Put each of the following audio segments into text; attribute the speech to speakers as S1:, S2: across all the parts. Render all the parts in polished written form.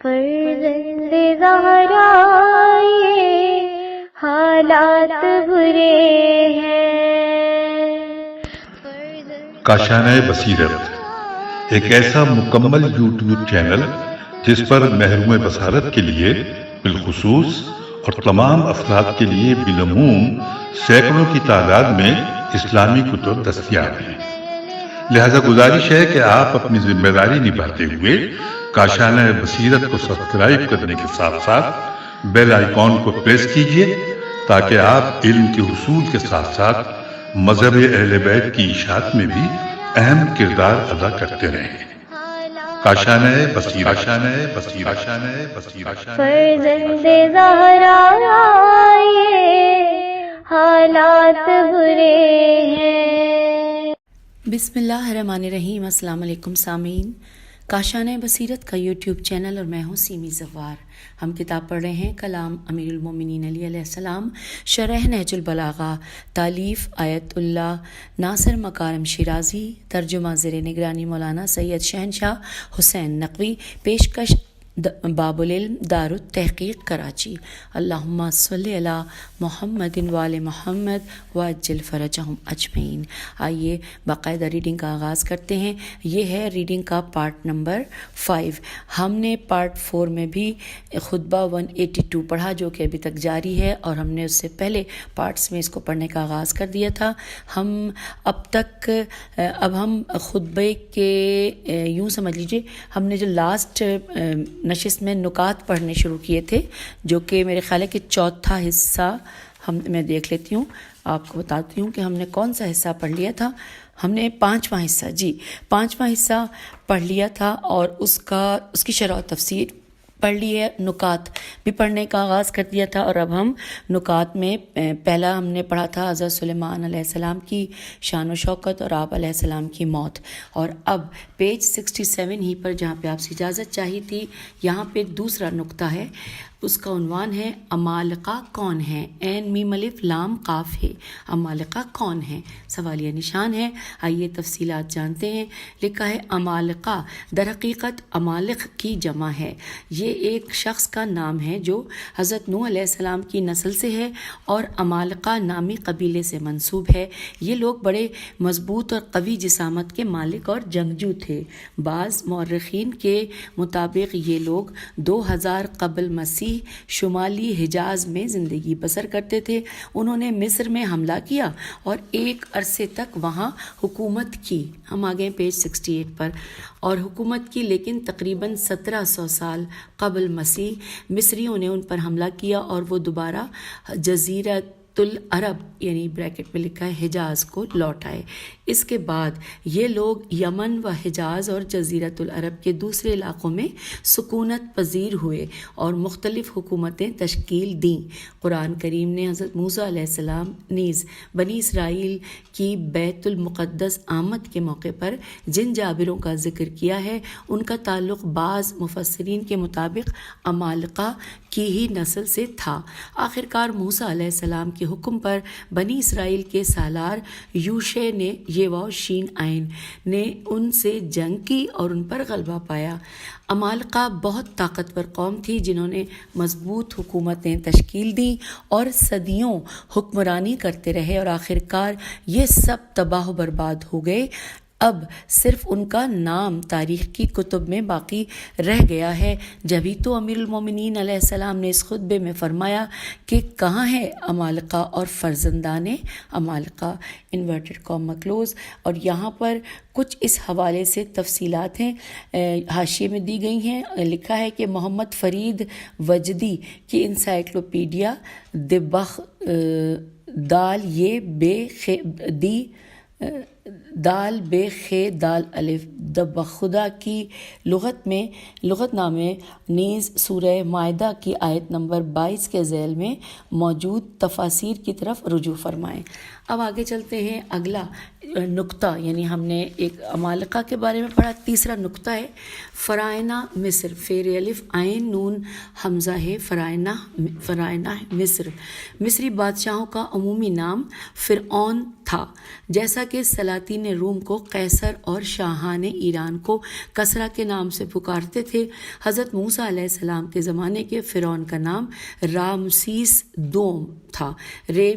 S1: فرزند زہرا یہ حالات برے ہیں.
S2: کاشانۂ بصیرت ایک ایسا مکمل یوٹیوب چینل جس پر محروم بصارت کے لیے بالخصوص اور تمام افراد کے لیے بالعموم سینکڑوں کی تعداد میں اسلامی کتب دستیاب ہیں. لہذا گزارش ہے کہ آپ اپنی ذمہ داری نبھاتے ہوئے کاشانۂ بصیرت کو سبسکرائب کرنے کے ساتھ ساتھ بیل آئیکن کو پریس کیجیے تاکہ آپ علم کے حصول کے ساتھ ساتھ مذہب اہل بیت کی اشاعت میں بھی اہم کردار ادا کرتے رہیں. کاشانۂ بصیرت.
S1: فرزند زہرا یہ حالات برے ہیں.
S3: بسم اللہ الرحمن الرحیم. السلام علیکم سامعین. کاشانۂ بصیرت کا یوٹیوب چینل اور میں ہوں سیمی زوار. ہم کتاب پڑھ رہے ہیں کلام امیر المومنین علی علیہ السلام، شرح نہج البلاغہ، تالیف آیت اللہ ناصر مکارم شیرازی، ترجمہ زیر نگرانی مولانا سید شہنشاہ حسین نقوی، پیشکش باب العلم دار التحقیق کراچی. اللہم صلی علی محمد وآل محمد وعجل فرجہم اجمعین. آئیے باقاعدہ ریڈنگ کا آغاز کرتے ہیں. یہ ہے ریڈنگ کا پارٹ نمبر 5. ہم نے پارٹ 4 میں بھی خطبہ 182 پڑھا جو کہ ابھی تک جاری ہے، اور ہم نے اس سے پہلے پارٹس میں اس کو پڑھنے کا آغاز کر دیا تھا. اب ہم خطبے کے یوں سمجھ لیجئے ہم نے جو لاسٹ نشست میں نکات پڑھنے شروع کیے تھے، جو کہ میرے خیال ہے کہ چوتھا حصہ میں دیکھ لیتی ہوں، آپ کو بتاتی ہوں کہ ہم نے کون سا حصہ پڑھ لیا تھا. ہم نے پانچواں حصہ پڑھ لیا تھا، اور اس کی شرح و تفسیر پڑھ لی ہے. نکات بھی پڑھنے کا آغاز کر دیا تھا، اور اب ہم نکات میں پہلا ہم نے پڑھا تھا حضرت سلیمان علیہ السلام کی شان و شوکت اور آپ علیہ السلام کی موت. اور اب پیج 67 ہی پر جہاں پہ آپ سے اجازت چاہی تھی، یہاں پہ دوسرا نقطہ ہے. اس کا عنوان ہے عمالقہ کون ہیں؟ عین میم الف لام قاف ہے. عمالقہ کون ہیں؟ سوالیہ نشان ہے. آئیے تفصیلات جانتے ہیں. لکھا ہے عمالقہ در حقیقت عمالق کی جمع ہے. یہ ایک شخص کا نام ہے جو حضرت نوح علیہ السلام کی نسل سے ہے اور عمالقہ نامی قبیلے سے منسوب ہے. یہ لوگ بڑے مضبوط اور قوی جسامت کے مالک اور جنگجو تھے. بعض مورخین کے مطابق یہ لوگ 2000 قبل مسیح شمالی حجاز میں زندگی بسر کرتے تھے. انہوں نے مصر میں حملہ کیا اور ایک عرصے تک وہاں حکومت کی. ہم آگے پیج 68 پر. اور حکومت کی، لیکن تقریباً 1700 سال قبل مسیح مصریوں نے ان پر حملہ کیا اور وہ دوبارہ جزیرۃ العرب یعنی بریکٹ میں لکھا ہے حجاز کو لوٹ آئے. اس کے بعد یہ لوگ یمن و حجاز اور جزیرۃ العرب کے دوسرے علاقوں میں سکونت پذیر ہوئے اور مختلف حکومتیں تشکیل دیں. قرآن کریم نے حضرت موسیٰ علیہ السلام نیز بنی اسرائیل کی بیت المقدس آمد کے موقع پر جن جابروں کا ذکر کیا ہے ان کا تعلق بعض مفسرین کے مطابق عمالقہ کی ہی نسل سے تھا. آخرکار موسیٰ علیہ السلام کے حکم پر بنی اسرائیل کے سالار یوشع نے یہ واو شین عین نے ان سے جنگ کی اور ان پر غلبہ پایا. عمالقہ بہت طاقتور قوم تھی جنہوں نے مضبوط حکومتیں تشکیل دیں اور صدیوں حکمرانی کرتے رہے، اور آخرکار یہ سب تباہ و برباد ہو گئے. اب صرف ان کا نام تاریخ کی کتب میں باقی رہ گیا ہے. جبھی تو امیر المومنین علیہ السلام نے اس خطبے میں فرمایا کہ کہاں ہے عمالقہ اور فرزندان عمالقہ انورٹڈ کاما کلوز. اور یہاں پر کچھ اس حوالے سے تفصیلات ہیں حاشیے میں دی گئی ہیں. لکھا ہے کہ محمد فرید وجدی کی انسائکلوپیڈیا دبخ دال یہ بے دی دال بے خے دال الف دبخدا کی لغت نامے نیز سورہ مائدہ کی آیت نمبر 22 کے ذیل میں موجود تفاسیر کی طرف رجوع فرمائیں. اب آگے چلتے ہیں. اگلا نقطہ یعنی ہم نے ایک عمالقہ کے بارے میں پڑھا. تیسرا نقطہ ہے فرائنہ مصر. فیر الف عین نون حمزہ ہے. فرائنہ مصر. مصری بادشاہوں کا عمومی نام فرعون تھا، جیسا کہ سلاطین روم کو قیصر اور شاہان ایران کو کسرا کے نام سے پکارتے تھے۔ حضرت موسیٰ علیہ السلام کے زمانے کے فرعون کا نام رامسیس دوم تھا، رے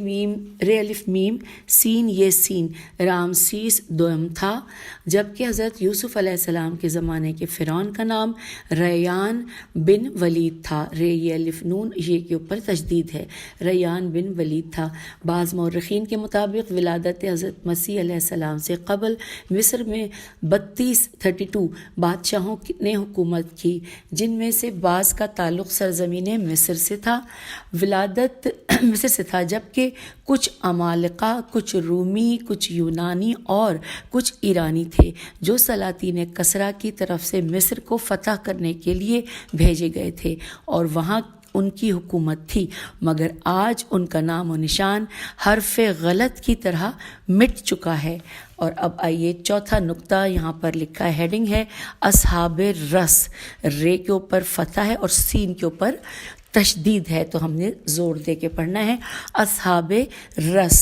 S3: الف میم سین یہ سین رامسیس دوم تھا، جبکہ حضرت یوسف علیہ السلام کے زمانے کے فرعون کا نام ریان بن ولید تھا، رے یہ الف نون یہ کے اوپر تشدید ہے، ریان بن ولید تھا۔ بعض مورخین کے مطابق ولادت حضرت مسیح علیہ السلام سے قبل مصر میں 32 بادشاہوں نے حکومت کی، جن میں سے بعض کا تعلق سرزمین مصر سے تھا، ولادت مصر سے تھا، جبکہ کچھ عمالقہ، کچھ رومی، کچھ یونانی اور کچھ ایرانی تھے جو سلاطین کسرا کی طرف سے مصر کو فتح کرنے کے لیے بھیجے گئے تھے اور وہاں ان کی حکومت تھی، مگر آج ان کا نام و نشان حرف غلط کی طرح مٹ چکا ہے۔ اور اب آئیے چوتھا نقطہ یہاں پر لکھا ہے، ہیڈنگ ہے اصحاب رس، رے کے اوپر فتح ہے اور سین کے اوپر تشدید ہے، تو ہم نے زور دے کے پڑھنا ہے اصحاب رس۔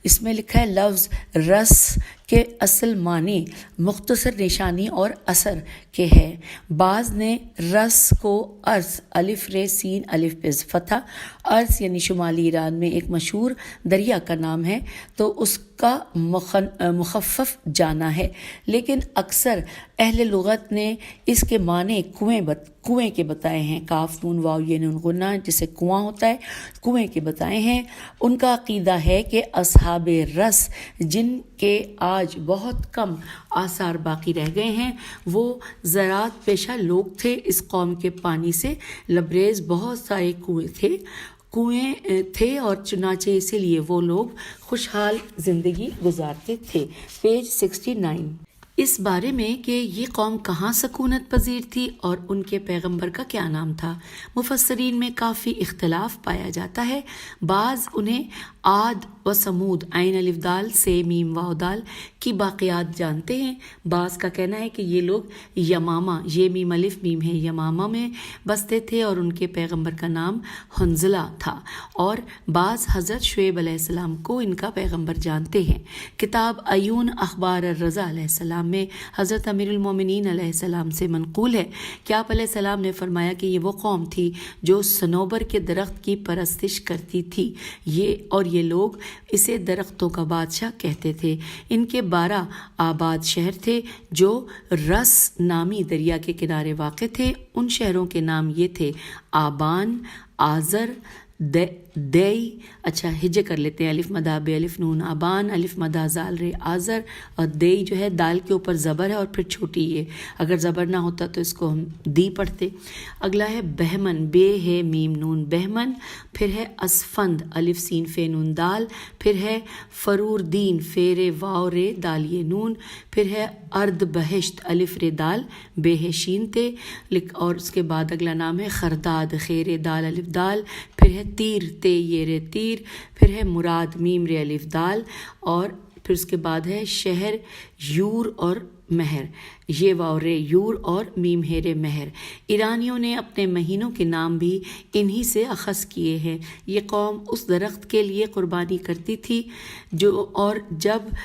S3: اس میں لکھا ہے لفظ رس کے اصل معنی مختصر نشانی اور اثر کے ہے۔ بعض نے رس کو ارس الف رے سین الف پز فتح، ارس یعنی شمالی ایران میں ایک مشہور دریا کا نام ہے، تو اس کا مخفف جانا ہے، لیکن اکثر اہل لغت نے اس کے معنی کنویں کے بتائے ہیں، کاف نون واو یہ نون غنہ جسے کنواں ہوتا ہے، کنویں کے بتائے ہیں۔ ان کا عقیدہ ہے کہ اصحاب رس جن کے آج بہت کم آثار باقی رہ گئے ہیں، وہ زراعت پیشہ لوگ تھے۔ اس قوم کے پانی سے لبریز بہت سارے کنویں تھے اور چنانچہ اسی لیے وہ لوگ خوشحال زندگی گزارتے تھے۔ پیج 69۔ اس بارے میں کہ یہ قوم کہاں سکونت پذیر تھی اور ان کے پیغمبر کا کیا نام تھا، مفسرین میں کافی اختلاف پایا جاتا ہے۔ بعض انہیں عاد و سمود عین الف دال سے میم واو دال کی باقیات جانتے ہیں، بعض کا کہنا ہے کہ یہ لوگ یمامہ، یہ میم الف میم ہے، یمامہ میں بستے تھے اور ان کے پیغمبر کا نام حنظلہ تھا، اور بعض حضرت شعیب علیہ السلام کو ان کا پیغمبر جانتے ہیں۔ کتاب عیون اخبار الرضا علیہ السلام میں حضرت امیر المومنین علیہ السلام سے منقول ہے کہ آپ علیہ السلام نے فرمایا کہ یہ وہ قوم تھی جو صنوبر کے درخت کی پرستش کرتی تھی، یہ لوگ اسے درختوں کا بادشاہ کہتے تھے۔ ان کے 12 آباد شہر تھے جو رس نامی دریا کے کنارے واقع تھے۔ ان شہروں کے نام یہ تھے آبان، آزر، دئی، اچھا ہجے کر لیتے ہیں، الف مدہ بے الف نون آبان، الف مدہ زال رے آزر، اور دئی جو ہے دال کے اوپر زبر ہے اور پھر چھوٹی یہ، اگر زبر نہ ہوتا تو اس کو ہم دی پڑھتے۔ اگلا ہے بہمن، بے ہے میم نون بہمن، پھر ہے اسفند الف سین فے نون دال، پھر ہے فرور دین فے رے واو رے دال یہ نون، پھر ہے ارد بہشت الف رے دال بے ہے شین تے، اور اس کے بعد اگلا نام ہے خرداد خیر دال الف دال، پھر ہے تیر تے یہ رے تیر، پھر ہے مراد میم رے الف دال، اور پھر اس کے بعد ہے شہر یور اور مہر، یہ واو رے یور اور میم ہے رے مہر۔ ایرانیوں نے اپنے مہینوں کے نام بھی انہی سے اخذ کیے ہیں۔ یہ قوم اس درخت کے لیے قربانی کرتی تھی اور جب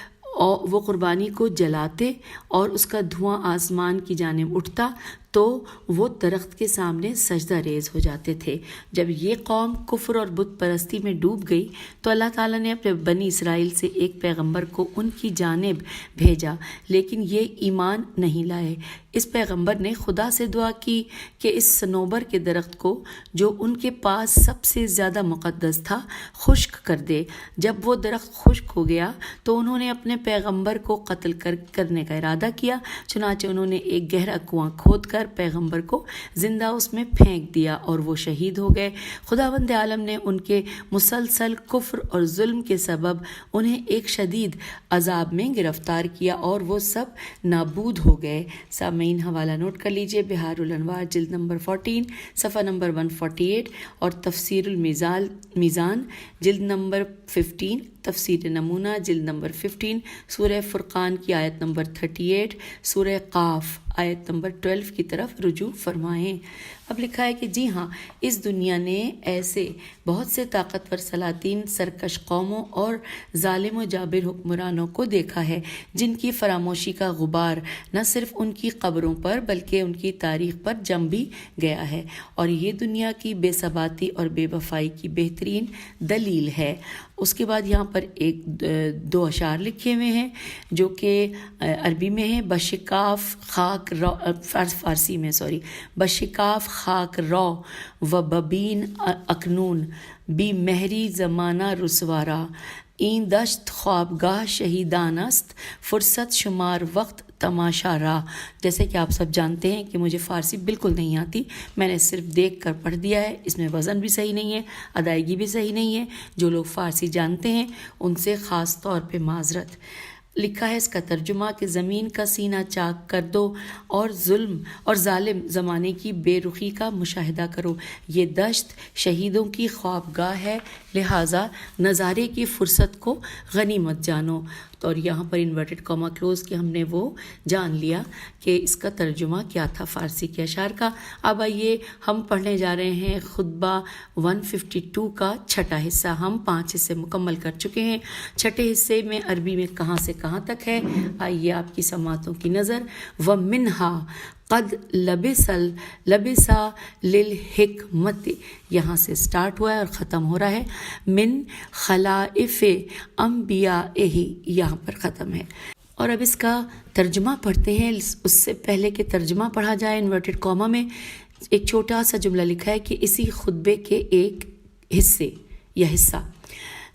S3: وہ قربانی کو جلاتے اور اس کا دھواں آسمان کی جانب اٹھتا تو وہ درخت کے سامنے سجدہ ریز ہو جاتے تھے۔ جب یہ قوم کفر اور بت پرستی میں ڈوب گئی تو اللہ تعالیٰ نے اپنے بنی اسرائیل سے ایک پیغمبر کو ان کی جانب بھیجا، لیکن یہ ایمان نہیں لائے۔ اس پیغمبر نے خدا سے دعا کی کہ اس صنوبر کے درخت کو جو ان کے پاس سب سے زیادہ مقدس تھا خشک کر دے۔ جب وہ درخت خشک ہو گیا تو انہوں نے اپنے پیغمبر کو قتل کرنے کا ارادہ کیا، چنانچہ انہوں نے ایک گہرا کنواں کھود کر پیغمبر کو زندہ اس میں پھینک دیا اور وہ شہید ہو گئے۔ خداوند عالم نے ان کے مسلسل کفر اور ظلم کے سبب انہیں ایک شدید عذاب میں گرفتار کیا اور وہ سب نابود ہو گئے۔ سامعین حوالہ نوٹ کر لیجئے، بہار الانوار جلد نمبر 14 صفحہ نمبر 148 اور تفسیر المیزان جلد نمبر 15، تفسیر نمونہ جلد نمبر 15، سورہ فرقان کی آیت نمبر 38، سورہ قاف آیت نمبر 12 کی طرف رجوع فرمائیں۔ اب لکھا ہے کہ جی ہاں، اس دنیا نے ایسے بہت سے طاقتور سلاطین، سرکش قوموں اور ظالم و جابر حکمرانوں کو دیکھا ہے جن کی فراموشی کا غبار نہ صرف ان کی قبروں پر بلکہ ان کی تاریخ پر جم بھی گیا ہے، اور یہ دنیا کی بے ثباتی اور بے وفائی کی بہترین دلیل ہے۔ اس کے بعد یہاں پر دو اشعار لکھے ہوئے ہیں جو کہ عربی میں ہیں، بشکاف خاک رو، فارسی میں بشکاف خاک رو و ببین اکنون بی مہری زمانہ رسوارا، این دشت خوابگاہ شہیدان است فرصت شمار وقت تماشا را۔ جیسے کہ آپ سب جانتے ہیں کہ مجھے فارسی بالکل نہیں آتی، میں نے صرف دیکھ کر پڑھ دیا ہے، اس میں وزن بھی صحیح نہیں ہے، ادائیگی بھی صحیح نہیں ہے۔ جو لوگ فارسی جانتے ہیں ان سے خاص طور پہ معذرت۔ لکھا ہے اس کا ترجمہ کہ زمین کا سینہ چاک کر دو اور ظالم زمانے کی بے رخی کا مشاہدہ کرو، یہ دشت شہیدوں کی خوابگاہ ہے، لہٰذا نظارے کی فرصت کو غنیمت جانو۔ اور یہاں پر انورٹڈ کاما کلوز کہ ہم نے وہ جان لیا کہ اس کا ترجمہ کیا تھا فارسی کے اشعار کا۔ اب آئیے ہم پڑھنے جا رہے ہیں خطبہ 152 کا چھٹا حصہ۔ ہم 5 حصے مکمل کر چکے ہیں۔ چھٹے حصے میں عربی میں کہاں سے کہاں تک ہے، آئیے آپ کی سماعتوں کی نظر۔ وَمِنْهَا قد لبسا للحکمت، یہاں سے سٹارٹ ہوا ہے اور ختم ہو رہا ہے من خلائف انبیائہ، یہاں پر ختم ہے۔ اور اب اس کا ترجمہ پڑھتے ہیں۔ اس سے پہلے کہ ترجمہ پڑھا جائے انورٹڈ کاما میں ایک چھوٹا سا جملہ لکھا ہے کہ اسی خطبے کے ایک حصے یا حصہ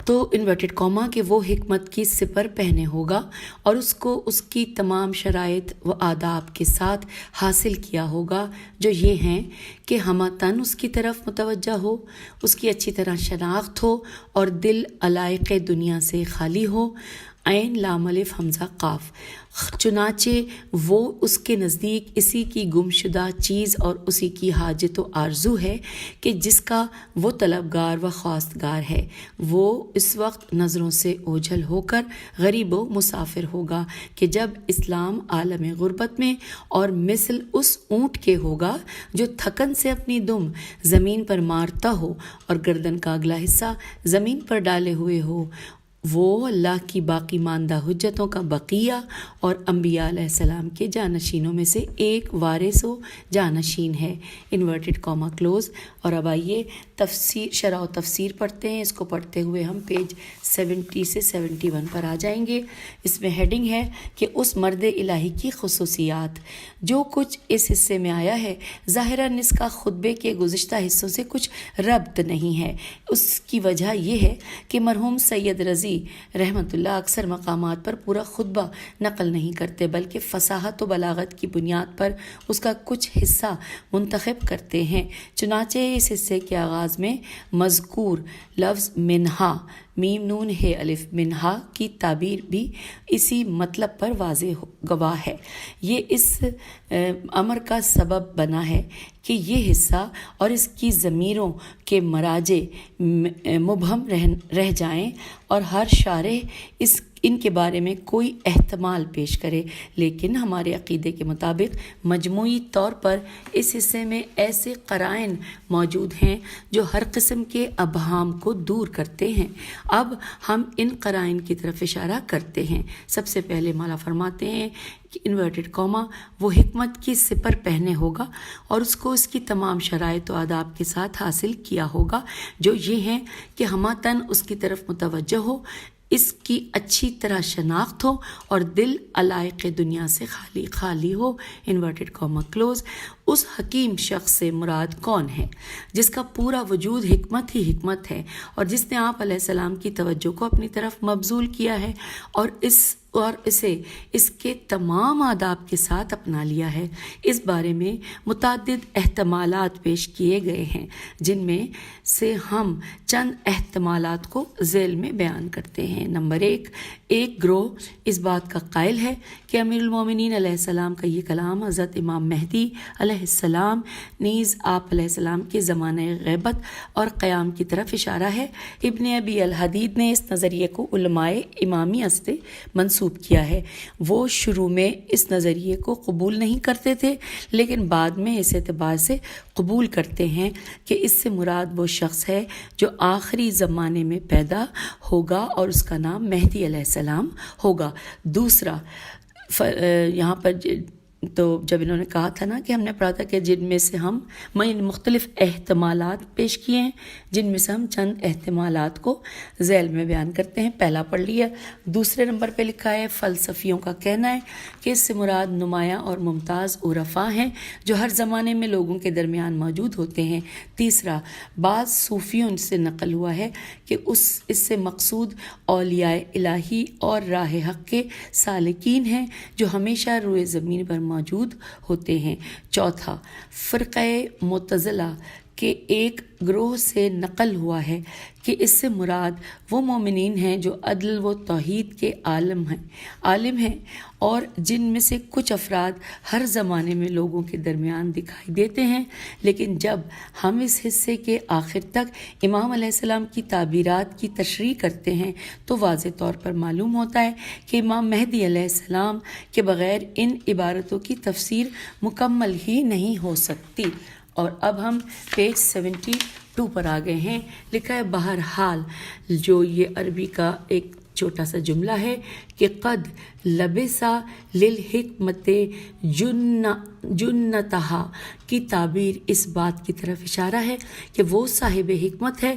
S3: تو انورٹڈ کاما کہ وہ حکمت کی سپر پہنے ہوگا اور اس کو اس کی تمام شرائط و آداب کے ساتھ حاصل کیا ہوگا، جو یہ ہیں کہ ہمتاً اس کی طرف متوجہ ہو، اس کی اچھی طرح شناخت ہو اور دل علائق دنیا سے خالی ہو، عین لام الف حمزہ قاف، چنانچہ وہ اس کے نزدیک اسی کی گمشدہ چیز اور اسی کی حاجت و آرزو ہے کہ جس کا وہ طلبگار و خواستگار ہے۔ وہ اس وقت نظروں سے اوجھل ہو کر غریب و مسافر ہوگا کہ جب اسلام عالم غربت میں اور مثل اس اونٹ کے ہوگا جو تھکن سے اپنی دم زمین پر مارتا ہو اور گردن کا اگلا حصہ زمین پر ڈالے ہوئے ہو۔ وہ اللہ کی باقی ماندہ حجتوں کا بقیہ اور انبیاء علیہ السلام کے جانشینوں میں سے ایک وارث و جانشین ہے۔ Inverted comma close. اور اب آئیے تفسیر، شرح و تفسیر پڑھتے ہیں۔ اس کو پڑھتے ہوئے ہم پیج 70 سے 71 پر آ جائیں گے۔ اس میں ہیڈنگ ہے کہ اس مرد الہی کی خصوصیات۔ جو کچھ اس حصے میں آیا ہے ظاہراً اس کا خطبے کے گزشتہ حصوں سے کچھ ربط نہیں ہے۔ اس کی وجہ یہ ہے کہ مرحوم سید رضی رحمۃ اللہ اکثر مقامات پر پورا خطبہ نقل نہیں کرتے بلکہ فصاحت و بلاغت کی بنیاد پر اس کا کچھ حصہ منتخب کرتے ہیں۔ چنانچہ اس حصے کے آغاز میں مذکور لفظ منہا، میم نون ہے الف، منہا کی تعبیر بھی اسی مطلب پر واضح گواہ ہے۔ یہ اس امر کا سبب بنا ہے کہ یہ حصہ اور اس کی ضمیروں کے مراجع مبہم رہ جائیں اور ہر شارح ان کے بارے میں کوئی احتمال پیش کرے، لیکن ہمارے عقیدے کے مطابق مجموعی طور پر اس حصے میں ایسے قرائن موجود ہیں جو ہر قسم کے ابہام کو دور کرتے ہیں۔ اب ہم ان قرائن کی طرف اشارہ کرتے ہیں۔ سب سے پہلے مولا فرماتے ہیں کہ انورٹڈ کاما وہ حکمت کی سپر پہنے ہوگا اور اس کو اس کی تمام شرائط و آداب کے ساتھ حاصل کیا ہوگا، جو یہ ہیں کہ ہمتاً اس کی طرف متوجہ ہو، اس کی اچھی طرح شناخت ہو اور دل علائق دنیا سے خالی ہو۔ Inverted comma close. اس حکیم شخص سے مراد کون ہے جس کا پورا وجود حکمت ہی حکمت ہے اور جس نے آپ علیہ السلام کی توجہ کو اپنی طرف مبذول کیا ہے اور اسے اس کے تمام آداب کے ساتھ اپنا لیا ہے۔ اس بارے میں متعدد احتمالات پیش کیے گئے ہیں، جن میں سے ہم چند احتمالات کو ذیل میں بیان کرتے ہیں۔ نمبر 1، ایک گروہ اس بات کا قائل ہے کہ امیر المومنین علیہ السلام کا یہ کلام حضرت امام مہدی علیہ علیہ السلام نیز آپ علیہ السلام کے زمانہ غیبت اور قیام کی طرف اشارہ ہے۔ ابن ابی الحدید نے اس نظریے کو علماء امامیہ سے منسوب کیا ہے۔ وہ شروع میں اس نظریے کو قبول نہیں کرتے تھے، لیکن بعد میں اس اعتبار سے قبول کرتے ہیں کہ اس سے مراد وہ شخص ہے جو آخری زمانے میں پیدا ہوگا اور اس کا نام مہدی علیہ السلام ہوگا۔ دوسرا یہاں پر تو جب انہوں نے کہا تھا نا کہ ہم نے پڑھا تھا کہ جن میں سے ہم مختلف احتمالات پیش کیے ہیں، جن میں سے ہم چند احتمالات کو ذیل میں بیان کرتے ہیں، پہلا پڑھ لیا۔ دوسرے نمبر پہ لکھا ہے فلسفیوں کا کہنا ہے کہ اس سے مراد نمایاں اور ممتاز عرفاء ہیں جو ہر زمانے میں لوگوں کے درمیان موجود ہوتے ہیں۔ تیسرا، بعض صوفیوں سے نقل ہوا ہے کہ اس سے مقصود اولیاء الہی اور راہ حق کے سالکین ہیں جو ہمیشہ روئے زمین پر موجود ہوتے ہیں۔ چوتھا، فرقہ معتزلہ کے ایک گروہ سے نقل ہوا ہے کہ اس سے مراد وہ مومنین ہیں جو عدل و توحید کے عالم ہیں اور جن میں سے کچھ افراد ہر زمانے میں لوگوں کے درمیان دکھائی دیتے ہیں، لیکن جب ہم اس حصے کے آخر تک امام علیہ السلام کی تعبیرات کی تشریح کرتے ہیں تو واضح طور پر معلوم ہوتا ہے کہ امام مہدی علیہ السلام کے بغیر ان عبارتوں کی تفسیر مکمل ہی نہیں ہو سکتی۔ اور اب ہم پیج 72 پر آ گئے ہیں۔ لکھا ہے بہرحال جو یہ عربی کا ایک چھوٹا سا جملہ ہے کہ قد لبسا للحکمت جنتہا کی تعبیر اس بات کی طرف اشارہ ہے کہ وہ صاحب حکمت ہے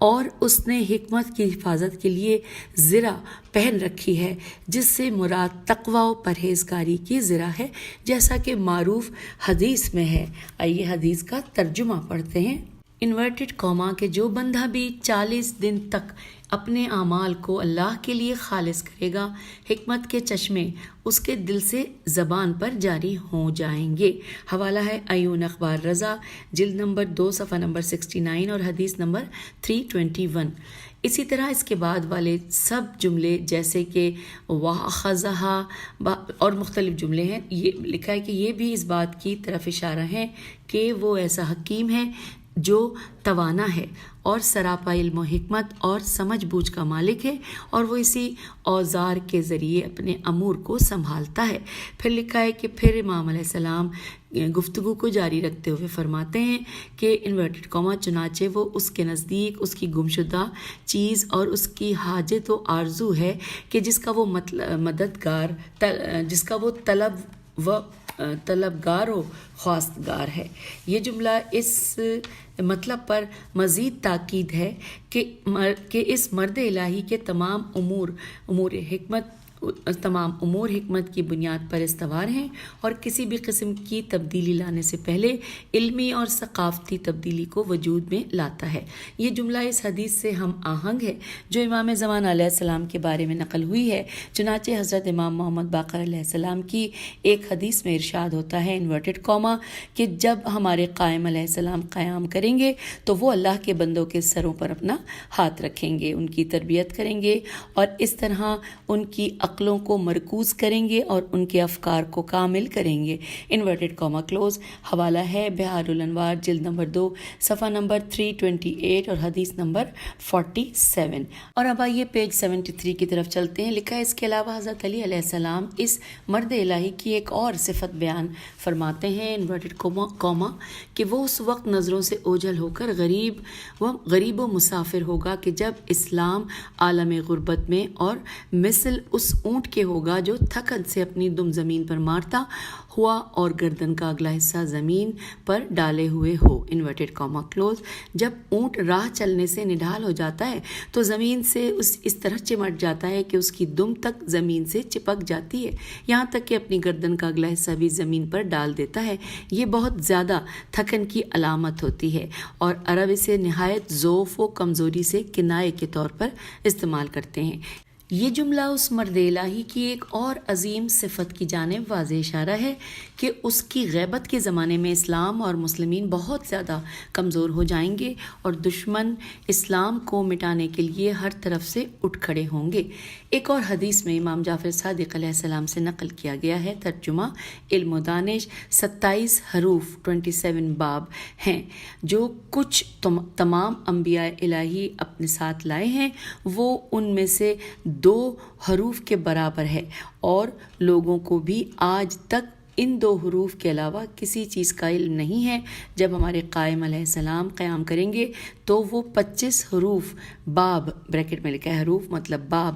S3: اور اس نے حکمت کی حفاظت کے لیے زرہ پہن رکھی ہے، جس سے مراد تقوی و پرہیزگاری کی زرہ ہے، جیسا کہ معروف حدیث میں ہے۔ آئیے حدیث کا ترجمہ پڑھتے ہیں۔ انورٹڈ کوما کہ جو بندہ بھی 40 دن تک اپنے اعمال کو اللہ کے لیے خالص کرے گا، حکمت کے چشمے اس کے دل سے زبان پر جاری ہو جائیں گے۔ حوالہ ہے عیون اخبار رضا، جلد نمبر 2 صفحہ نمبر 69 اور حدیث نمبر 321۔ اسی طرح اس کے بعد والے سب جملے جیسے کہ وَأَخَذَهَا اور مختلف جملے ہیں، یہ لکھا ہے کہ یہ بھی اس بات کی طرف اشارہ ہے کہ وہ ایسا حکیم ہے جو توانا ہے اور سراپا علم و حکمت اور سمجھ بوجھ کا مالک ہے، اور وہ اسی اوزار کے ذریعے اپنے امور کو سنبھالتا ہے۔ پھر لکھا ہے کہ پھر امام علیہ السلام گفتگو کو جاری رکھتے ہوئے فرماتے ہیں کہ انورٹڈ کوما چنانچہ وہ اس کے نزدیک اس کی گمشدہ چیز اور اس کی حاجت و آرزو ہے کہ جس کا وہ مددگار، جس کا وہ طلبگار و خواستگار ہے۔ یہ جملہ اس مطلب پر مزید تاکید ہے کہ اس مرد الہی کے تمام امور حکمت کی بنیاد پر استوار ہیں اور کسی بھی قسم کی تبدیلی لانے سے پہلے علمی اور ثقافتی تبدیلی کو وجود میں لاتا ہے۔ یہ جملہ اس حدیث سے ہم آہنگ ہے جو امام زمان علیہ السلام کے بارے میں نقل ہوئی ہے۔ چنانچہ حضرت امام محمد باقر علیہ السلام کی ایک حدیث میں ارشاد ہوتا ہے انورٹڈ کوما کہ جب ہمارے قائم علیہ السلام قیام کریں گے تو وہ اللہ کے بندوں کے سروں پر اپنا ہاتھ رکھیں گے، ان کی تربیت کریں گے اور اس طرح ان کی عقلوں کو مرکوز کریں گے اور ان کے افکار کو کامل کریں گے۔ انورٹڈ کوما کلوز۔ حوالہ ہے بہار الانوار، جلد نمبر 2 صفحہ نمبر 328 اور حدیث نمبر 47۔ اور اب آئیے پیج 73 کی طرف چلتے ہیں۔ لکھا ہے اس کے علاوہ حضرت علی علیہ السلام اس مرد الہی کی ایک اور صفت بیان فرماتے ہیں انورٹڈ کوما کہ وہ اس وقت نظروں سے اوجھل ہو کر غریب و مسافر ہوگا کہ جب اسلام عالم غربت میں اور مثل اس اونٹ کے ہوگا جو تھکن سے اپنی دم زمین پر مارتا ہوا اور گردن کا اگلا حصہ زمین پر ڈالے ہوئے ہو۔ انورٹڈ کوما کلوز۔ جب اونٹ راہ چلنے سے نڈھال ہو جاتا ہے تو زمین سے اس طرح چمٹ جاتا ہے کہ اس کی دم تک زمین سے چپک جاتی ہے، یہاں تک کہ اپنی گردن کا اگلا حصہ بھی زمین پر ڈال دیتا ہے۔ یہ بہت زیادہ تھکن کی علامت ہوتی ہے اور عرب اسے نہایت ضعف و کمزوری سے کنایے کے طور پر استعمال کرتے ہیں۔ یہ جملہ اس مرد الہی کی ایک اور عظیم صفت کی جانب واضح اشارہ ہے کہ اس کی غیبت کے زمانے میں اسلام اور مسلمین بہت زیادہ کمزور ہو جائیں گے اور دشمن اسلام کو مٹانے کے لیے ہر طرف سے اٹھ کھڑے ہوں گے۔ ایک اور حدیث میں امام جعفر صادق علیہ السلام سے نقل کیا گیا ہے، ترجمہ علم و دانش 27 حروف 27 باب ہیں جو کچھ تمام انبیاء الہی اپنے ساتھ لائے ہیں، وہ ان میں سے 2 حروف کے برابر ہے، اور لوگوں کو بھی آج تک ان 2 حروف کے علاوہ کسی چیز کا علم نہیں ہے۔ جب ہمارے قائم علیہ السلام قیام کریں گے تو وہ 25 حروف باب، بریکٹ میں لکھا ہے حروف مطلب باب،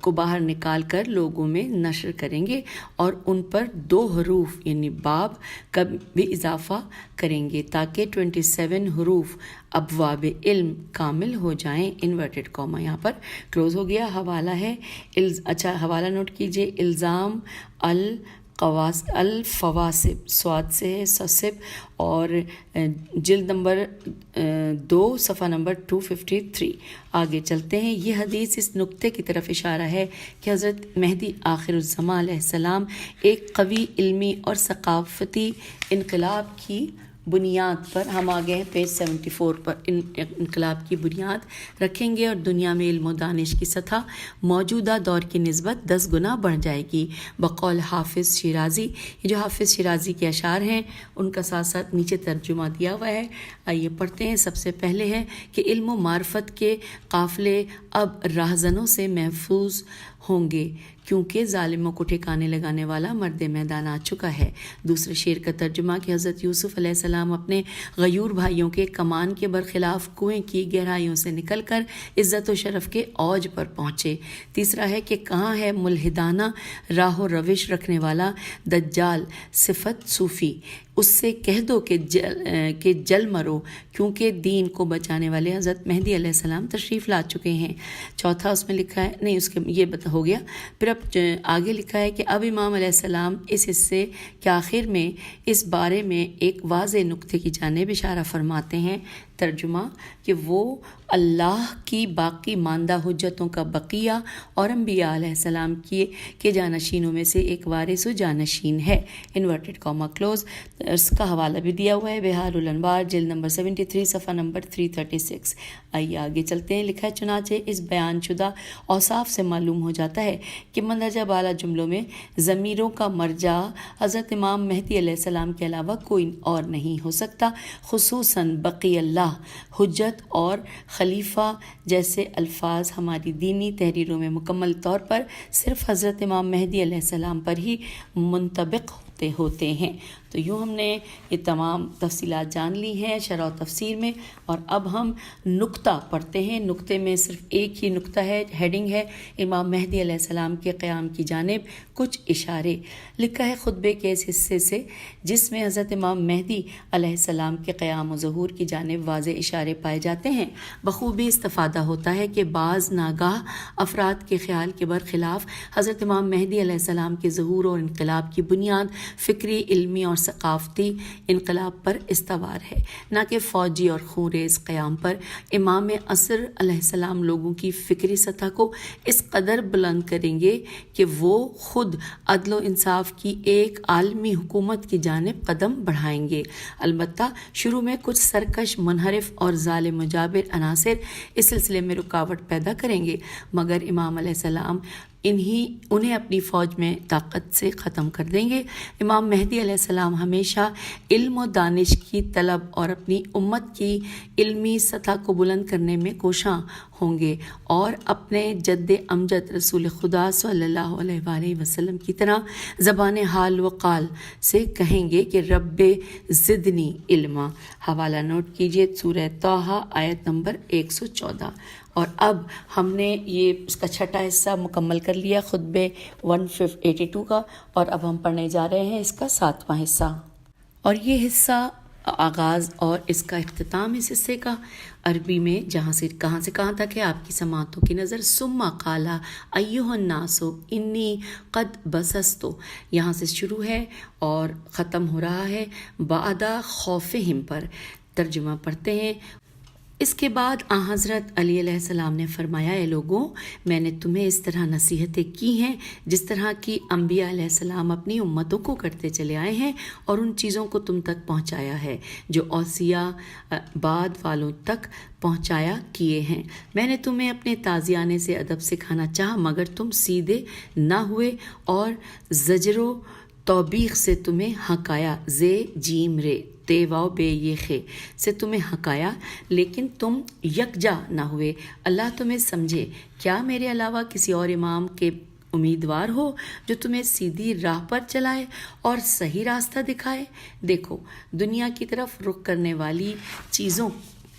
S3: کو باہر نکال کر لوگوں میں نشر کریں گے اور ان پر 2 حروف یعنی باب کا بھی اضافہ کریں گے تاکہ 27 حروف ابواب علم کامل ہو جائیں۔ انورٹڈ کاما یہاں پر کلوز ہو گیا۔ حوالہ ہے اچھا حوالہ نوٹ کیجئے، الزام الفواسب، سواد سے ہے سسب، اور جلد نمبر 2 صفحہ نمبر 253۔ آگے چلتے ہیں۔ یہ حدیث اس نقطے کی طرف اشارہ ہے کہ حضرت مہدی آخر الزمان علیہ السلام ایک قوی علمی اور ثقافتی انقلاب کی بنیاد پر، ہم آگے ہیں پیج 74 پر، انقلاب کی بنیاد رکھیں گے اور دنیا میں علم و دانش کی سطح موجودہ دور کی نسبت 10 گنا بڑھ جائے گی۔ بقول حافظ شیرازی، یہ جو حافظ شیرازی کے اشعار ہیں ان کا ساتھ ساتھ نیچے ترجمہ دیا ہوا ہے، آئیے پڑھتے ہیں۔ سب سے پہلے ہے کہ علم و معرفت کے قافلے اب راہزنوں سے محفوظ ہوں گے کیونکہ ظالموں کو ٹھکانے لگانے والا مرد میدان آ چکا ہے۔ دوسرے شعر کا ترجمہ کہ حضرت یوسف علیہ السلام اپنے غیور بھائیوں کے کمان کے برخلاف کنویں کی گہرائیوں سے نکل کر عزت و شرف کے اوج پر پہنچے۔ تیسرا ہے کہ کہاں ہے ملحدانہ راہ و روش رکھنے والا دجال صفت صوفی، اس سے کہہ دو کہ جل مرو کیونکہ دین کو بچانے والے حضرت مہدی علیہ السلام تشریف لا چکے ہیں۔ چوتھا اس میں لکھا ہے، نہیں اس کے یہ ہو گیا، پھر اب آگے لکھا ہے کہ اب امام علیہ السلام اس حصے کے آخر میں اس بارے میں ایک واضح نقطے کی جانب اشارہ فرماتے ہیں۔ ترجمہ کہ وہ اللہ کی باقی ماندہ حجتوں کا بقیہ اور انبیاء علیہ السلام کے جانشینوں میں سے ایک وارث و جانشین ہے۔ Inverted comma close. اس کا حوالہ بھی دیا ہوا ہے، بہار الانوار جلد نمبر 73 صفحہ نمبر 336۔ آئیے آگے چلتے ہیں۔ لکھا ہے چنانچہ اس بیان شدہ اوصاف سے معلوم ہو جاتا ہے کہ مندرجہ بالا جملوں میں ضمیروں کا مرجع حضرت امام مہدی علیہ السلام کے علاوہ کوئی اور نہیں ہو سکتا، خصوصاً بقی اللہ، حجت اور خلیفہ جیسے الفاظ ہماری دینی تحریروں میں مکمل طور پر صرف حضرت امام مہدی علیہ السلام پر ہی منطبق ہوتے ہیں۔ تو یوں ہم نے یہ تمام تفصیلات جان لی ہیں شرح و تفسیر میں، اور اب ہم نقطہ پڑھتے ہیں۔ نقطے میں صرف ایک ہی نقطہ ہے، ہیڈنگ ہے امام مہدی علیہ السلام کے قیام کی جانب کچھ اشارے۔ لکھا ہے خطبے کے اس حصے سے جس میں حضرت امام مہدی علیہ السلام کے قیام و ظہور کی جانب واضح اشارے پائے جاتے ہیں، بخوبی استفادہ ہوتا ہے کہ بعض ناگاہ افراد کے خیال کے برخلاف حضرت امام مہدی علیہ السلام کے ظہور اور انقلاب کی بنیاد فکری، علمی اور ثقافتی انقلاب پر استوار ہے، نہ کہ فوجی اور خونریز قیام پر۔ امام عصر علیہ السلام لوگوں کی فکری سطح کو اس قدر بلند کریں گے کہ وہ خود عدل و انصاف کی ایک عالمی حکومت کی جانب قدم بڑھائیں گے۔ البتہ شروع میں کچھ سرکش، منحرف اور ظالم و جابر عناصر اس سلسلے میں رکاوٹ پیدا کریں گے، مگر امام علیہ السلام انہیں اپنی فوج میں طاقت سے ختم کر دیں گے۔ امام مہدی علیہ السلام ہمیشہ علم و دانش کی طلب اور اپنی امت کی علمی سطح کو بلند کرنے میں کوشاں ہوں گے، اور اپنے جد امجد رسول خدا صلی اللہ علیہ وآلہ وسلم کی طرح زبان حال و قال سے کہیں گے کہ رب زدنی علما۔ حوالہ نوٹ کیجئے، سورہ طٰہٰ آیت نمبر 114۔ اور اب ہم نے یہ اس کا چھٹا حصہ مکمل کر لیا خطبے 182 کا، اور اب ہم پڑھنے جا رہے ہیں اس کا 7واں حصہ، اور یہ حصہ آغاز اور اس کا اختتام اس حصے کا عربی میں کہاں سے کہاں تک ہے آپ کی سماعتوں کی نظر۔ ثم قال ایھا الناس انی قد بسست، یہاں سے شروع ہے اور ختم ہو رہا ہے بعد خوفہم پر۔ ترجمہ پڑھتے ہیں۔ اس کے بعد حضرت علی علیہ السلام نے فرمایا اے لوگوں میں نے تمہیں اس طرح نصیحتیں کی ہیں جس طرح کی انبیاء علیہ السلام اپنی امتوں کو کرتے چلے آئے ہیں اور ان چیزوں کو تم تک پہنچایا ہے جو اوصیاء بعد والوں تک پہنچایا کیے ہیں. میں نے تمہیں اپنے تازیانے سے ادب سکھانا چاہا مگر تم سیدھے نہ ہوئے اور زجر و توبیخ سے تمہیں ہکایا زے جیم رے تے واو بے یہ خے سے تمہیں ہکایا لیکن تم یکجا نہ ہوئے. اللہ تمہیں سمجھے کیا میرے علاوہ کسی اور امام کے امیدوار ہو جو تمہیں سیدھی راہ پر چلائے اور صحیح راستہ دکھائے. دیکھو دنیا کی طرف رخ کرنے والی چیزوں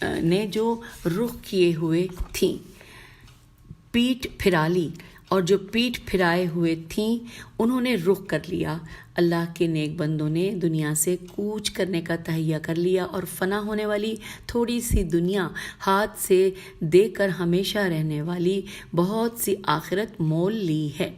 S3: نے جو رخ کیے ہوئے تھیں پیٹھ پھرا لی اور جو پیٹھ پھرائے ہوئے تھیں انہوں نے رخ کر لیا. اللہ کے نیک بندوں نے دنیا سے کوچ کرنے کا تہیہ کر لیا اور فنا ہونے والی تھوڑی سی دنیا ہاتھ سے دے کر ہمیشہ رہنے والی بہت سی آخرت مول لی ہے.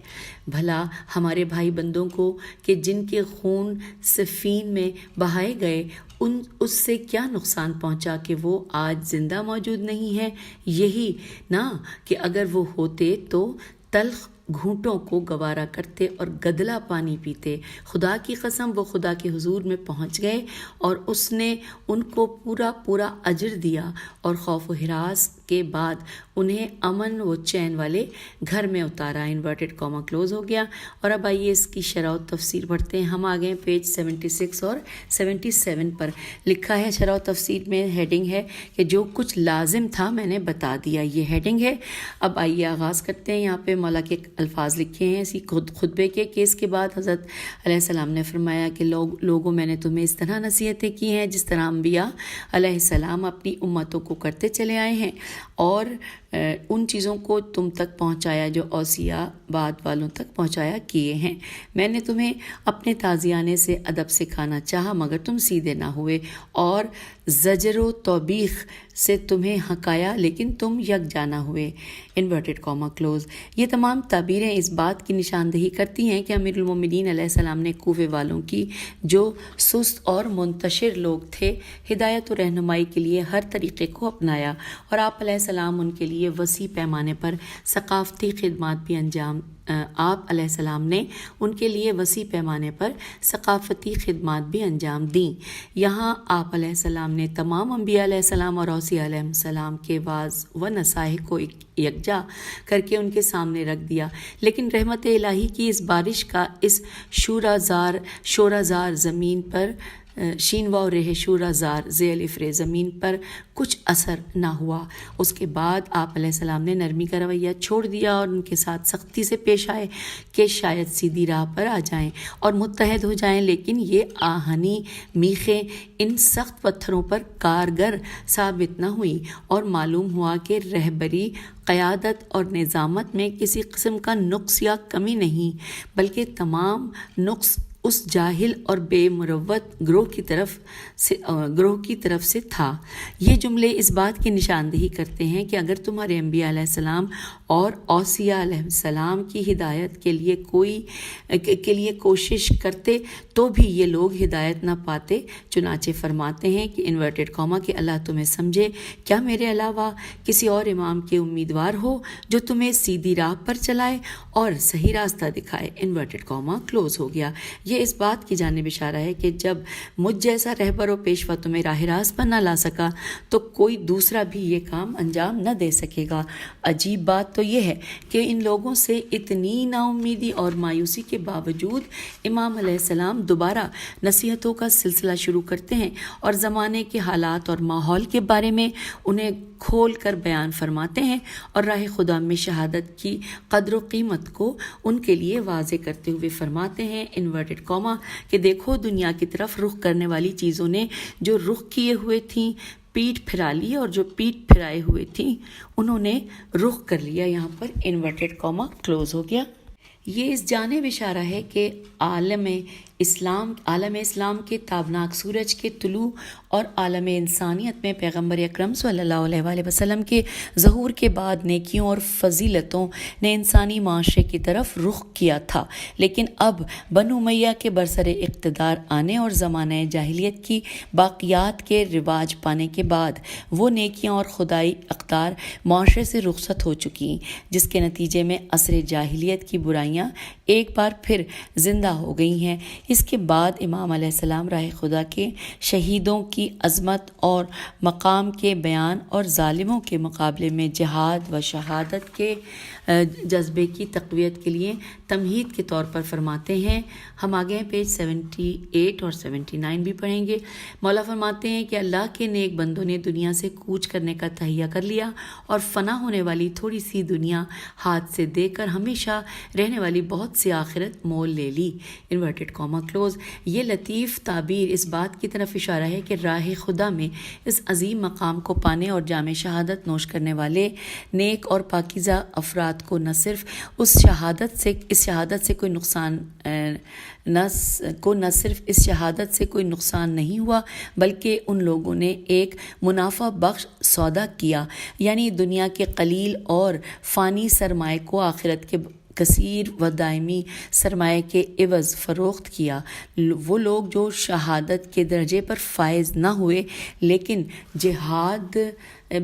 S3: بھلا ہمارے بھائی بندوں کو کہ جن کے خون صفین میں بہائے گئے اس سے کیا نقصان پہنچا کہ وہ آج زندہ موجود نہیں ہے. یہی نا کہ اگر وہ ہوتے تو تلخ گھونٹوں کو گوارا کرتے اور گدلا پانی پیتے. خدا کی قسم وہ خدا کے حضور میں پہنچ گئے اور اس نے ان کو پورا اجر دیا اور خوف و ہراس کے بعد انہیں امن و چین والے گھر میں اتارا. انورٹڈ کاما کلوز ہو گیا. اور اب آئیے اس کی شرح و تفسیر پڑھتے ہیں. ہم آگے پیج 76 اور 77 پر لکھا ہے. شرح و تفسیر میں ہیڈنگ ہے کہ جو کچھ لازم تھا میں نے بتا دیا، یہ ہیڈنگ ہے. اب آئیے آغاز کرتے ہیں. یہاں پہ مولا کے الفاظ لکھے ہیں اسی خطبے کے کیس کے بعد حضرت علیہ السلام نے فرمایا کہ لوگوں میں نے تمہیں اس طرح نصیحتیں کی ہیں جس طرح انبیاء علیہ السلام اپنی امتوں کو کرتے چلے آئے ہیں اور ان چیزوں کو تم تک پہنچایا جو اوصیاء بعد والوں تک پہنچایا کیے ہیں. میں نے تمہیں اپنے تازیانے سے ادب سکھانا چاہا مگر تم سیدھے نہ ہوئے اور زجر و توبیخ سے تمہیں ہکایا لیکن تم یکجا نہ ہوئے. Inverted comma close. یہ تمام تعبیریں اس بات کی نشاندہی کرتی ہیں کہ امیر المومنین علیہ السلام نے کوفے والوں کی جو سست اور منتشر لوگ تھے ہدایت و رہنمائی کے لیے ہر طریقے کو اپنایا اور آپ علیہ السلام ان کے لیے وسیع پیمانے پر ثقافتی خدمات بھی انجام دیں. یہاں آپ علیہ السلام نے تمام انبیاء علیہ السلام اور اوصیاء علیہ السلام کے واعظ و نصائح کو یکجا کر کے ان کے سامنے رکھ دیا. لیکن رحمت الہی کی اس بارش کا اس شورازار زمین پر شین واو رہ شورازار ذی الف رے زمین پر کچھ اثر نہ ہوا. اس کے بعد آپ علیہ السلام نے نرمی کا رویہ چھوڑ دیا اور ان کے ساتھ سختی سے پیش آئے کہ شاید سیدھی راہ پر آ جائیں اور متحد ہو جائیں. لیکن یہ آہنی میخیں ان سخت پتھروں پر کارگر ثابت نہ ہوئی اور معلوم ہوا کہ رہبری، قیادت اور نظامت میں کسی قسم کا نقص یا کمی نہیں بلکہ تمام نقص اس جاہل اور بے مروت گروہ کی طرف سے تھا. یہ جملے اس بات کی نشاندہی کرتے ہیں کہ اگر تمہارے انبیاء علیہ السلام اور اوصیاء علیہ السلام کی ہدایت کے لیے کوشش کرتے تو بھی یہ لوگ ہدایت نہ پاتے. چنانچہ فرماتے ہیں کہ انورٹڈ کاما کہ اللہ تمہیں سمجھے کیا میرے علاوہ کسی اور امام کے امیدوار ہو جو تمہیں سیدھی راہ پر چلائے اور صحیح راستہ دکھائے. انورٹڈ کاما کلوز ہو گیا. یہ اس بات کی جانب اشارہ ہے کہ جب مجھ جیسا رہبر و پیشوا تمہیں راہ راست پر نہ لا سکا تو کوئی دوسرا بھی یہ کام انجام نہ دے سکے گا. عجیب بات تو یہ ہے کہ ان لوگوں سے اتنی نا امیدی اور مایوسی کے باوجود امام علیہ السلام دوبارہ نصیحتوں کا سلسلہ شروع کرتے ہیں اور زمانے کے حالات اور ماحول کے بارے میں انہیں کھول کر بیان فرماتے ہیں اور راہ خدا میں شہادت کی قدر و قیمت کو ان کے لیے واضح کرتے ہوئے فرماتے ہیں انورٹڈ کاما کہ دیکھو دنیا کی طرف رخ کرنے والی چیزوں نے جو رخ کیے ہوئے تھیں پیٹھ پھرا لی اور جو پیٹھ پھرائے ہوئے تھیں انہوں نے رخ کر لیا. یہاں پر انورٹڈ کاما کلوز ہو گیا. یہ اس جانب اشارہ ہے کہ عالم عالم اسلام کے تابناک سورج کے طلوع اور عالم انسانیت میں پیغمبر اکرم صلی اللہ علیہ وآلہ وسلم کے ظہور کے بعد نیکیوں اور فضیلتوں نے انسانی معاشرے کی طرف رخ کیا تھا، لیکن اب بنو امیہ کے برسر اقتدار آنے اور زمانہ جاہلیت کی باقیات کے رواج پانے کے بعد وہ نیکیاں اور خدائی اقدار معاشرے سے رخصت ہو چکی، جس کے نتیجے میں عصر جاہلیت کی برائیاں ایک بار پھر زندہ ہو گئی ہیں۔ اس کے بعد امام علیہ السلام راہ خدا کے شہیدوں کی عظمت اور مقام کے بیان اور ظالموں کے مقابلے میں جہاد و شہادت کے جذبے کی تقویت کے لیے تمہید کے طور پر فرماتے ہیں۔ ہم آگے ہیں، پیج 78 اور 79 بھی پڑھیں گے۔ مولا فرماتے ہیں کہ اللہ کے نیک بندوں نے دنیا سے کوچ کرنے کا تہیہ کر لیا اور فنا ہونے والی تھوڑی سی دنیا ہاتھ سے دے کر ہمیشہ رہنے والی بہت سی آخرت مول لے لی۔ Inverted comma close. یہ لطیف تعبیر اس بات کی طرف اشارہ ہے کہ راہ خدا میں اس عظیم مقام کو پانے اور جام شہادت نوش کرنے والے نیک اور پاکیزہ افراد کو نہ صرف اس شہادت سے کوئی نقصان نہیں ہوا، بلکہ ان لوگوں نے ایک منافع بخش سودا کیا، یعنی دنیا کے قلیل اور فانی سرمائے کو آخرت کے کثیر و دائمی سرمایہ کے عوض فروخت کیا۔ وہ لوگ جو شہادت کے درجے پر فائز نہ ہوئے لیکن جہاد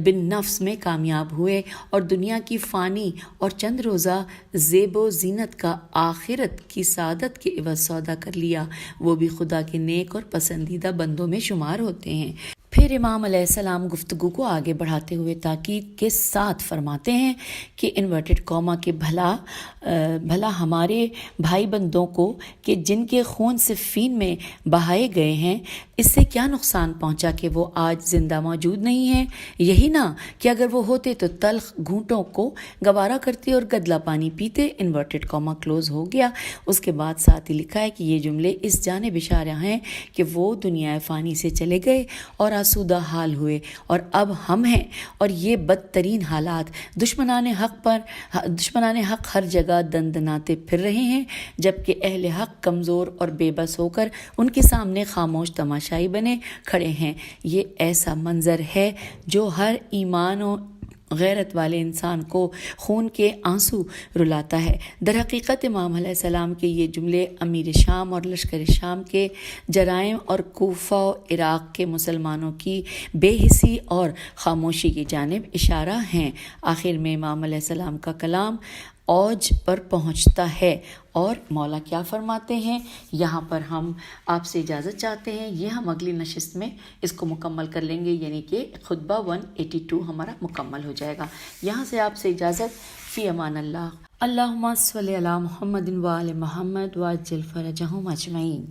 S3: بن نفس میں کامیاب ہوئے اور دنیا کی فانی اور چند روزہ زیب و زینت کا آخرت کی سعادت کے عوض سودا کر لیا، وہ بھی خدا کے نیک اور پسندیدہ بندوں میں شمار ہوتے ہیں۔ پھر امام علیہ السلام گفتگو کو آگے بڑھاتے ہوئے تاکید کے ساتھ فرماتے ہیں کہ انورٹڈ کاما کے بھلا ہمارے بھائی بندوں کو کہ جن کے خون صفین میں بہائے گئے ہیں، اس سے کیا نقصان پہنچا کہ وہ آج زندہ موجود نہیں ہیں؟ یہی نا کہ اگر وہ ہوتے تو تلخ گھونٹوں کو گوارا کرتے اور گدلا پانی پیتے۔ انورٹڈ کاما کلوز ہو گیا۔ اس کے بعد ساتھ ہی لکھا ہے کہ یہ جملے اس جانب اشارہ ہیں کہ وہ دنیا فانی سے چلے گئے اور آسودہ حال ہوئے، اور اب ہم ہیں، اور یہ بدترین حالات دشمنان حق ہر جگہ دندناتے پھر رہے ہیں، جبکہ اہل حق کمزور اور بے بس ہو کر ان کے سامنے خاموش تماشائی بنے کھڑے ہیں۔ یہ ایسا منظر ہے جو ہر ایمان و غیرت والے انسان کو خون کے آنسو رلاتا ہے۔ در حقیقت امام علیہ السلام کے یہ جملے امیر شام اور لشکر شام کے جرائم اور کوفہ و عراق کے مسلمانوں کی بے حسی اور خاموشی کی جانب اشارہ ہیں۔ آخر میں امام علیہ السلام کا کلام اوج پر پہنچتا ہے اور مولا کیا فرماتے ہیں، یہاں پر ہم آپ سے اجازت چاہتے ہیں۔ یہ ہم اگلی نشست میں اس کو مکمل کر لیں گے، یعنی کہ خطبہ 182 ہمارا مکمل ہو جائے گا۔ یہاں سے آپ سے اجازت، فی امان اللہ۔ اللہم صلی علی محمد و آل محمد وعجل فرجہم اجمعین۔